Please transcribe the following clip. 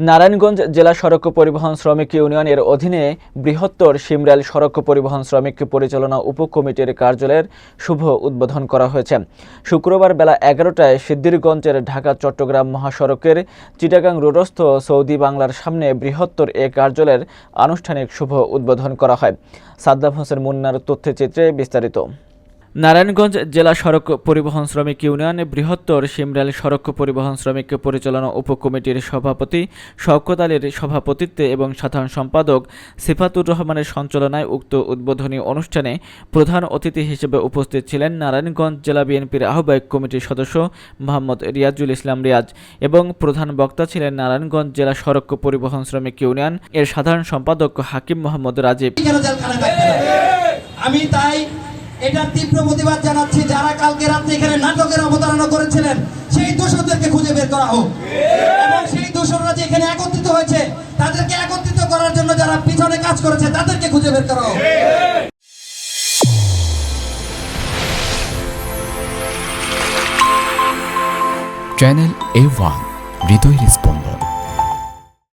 নারায়ণগঞ্জ জেলা সড়ক পরিবহন শ্রমিক ইউনিয়নের অধীনে বৃহত্তর শিমরাইল সড়ক পরিবহন শ্রমিক পরিচালনা উপকমিটির কার্যালয়ের শুভ উদ্বোধন করা হয়েছে। শুক্রবার বেলা 11টায় সিদ্ধিরগঞ্জের ঢাকা চট্টগ্রাম মহাসড়কের চিটাগাং রোডস্থ সৌদি বাংলার সামনে বৃহত্তর এ কার্যালয়ের আনুষ্ঠানিক শুভ উদ্বোধন করা হয়। সাদ্দাম হোসেন মুন্নার তথ্যচিত্রে বিস্তারিত। নারায়ণগঞ্জ জেলা সড়ক পরিবহন শ্রমিক ইউনিয়ন বৃহত্তর শিমরাইল সড়ক পরিবহন শ্রমিক পরিচালনা উপকমিটির সভাপতি শওকত আলীর সভাপতিত্বে এবং সাধারণ সম্পাদক সিফাতুর রহমানের সঞ্চালনায় উক্ত উদ্বোধনী অনুষ্ঠানে প্রধান অতিথি হিসেবে উপস্থিত ছিলেন নারায়ণগঞ্জ জেলা বিএনপির আহ্বায়ক কমিটির সদস্য মোহাম্মদ রিয়াজুল ইসলাম রিয়াজ এবং প্রধান বক্তা ছিলেন নারায়ণগঞ্জ জেলা সড়ক পরিবহন শ্রমিক ইউনিয়ন এর সাধারণ সম্পাদক হাকিম মোহাম্মদ রাজীব। আমি তাই এটার তীব্র প্রতিবাদ জানাচ্ছি, যারা কালকে রাত্রে এখানে নাটকের অবতারণা করেছিলেন সেই দোষরদেরকে খুঁজে বের করা হোক এবং সেই দোষররা যে এখানে একত্রিত হয়েছে তাদেরকে একত্রিত করার জন্য যারা পিছনে কাজ করেছে তাদেরকে খুঁজে বের করা হোক। চ্যানেল A1 হৃদয়ের স্পন্দন।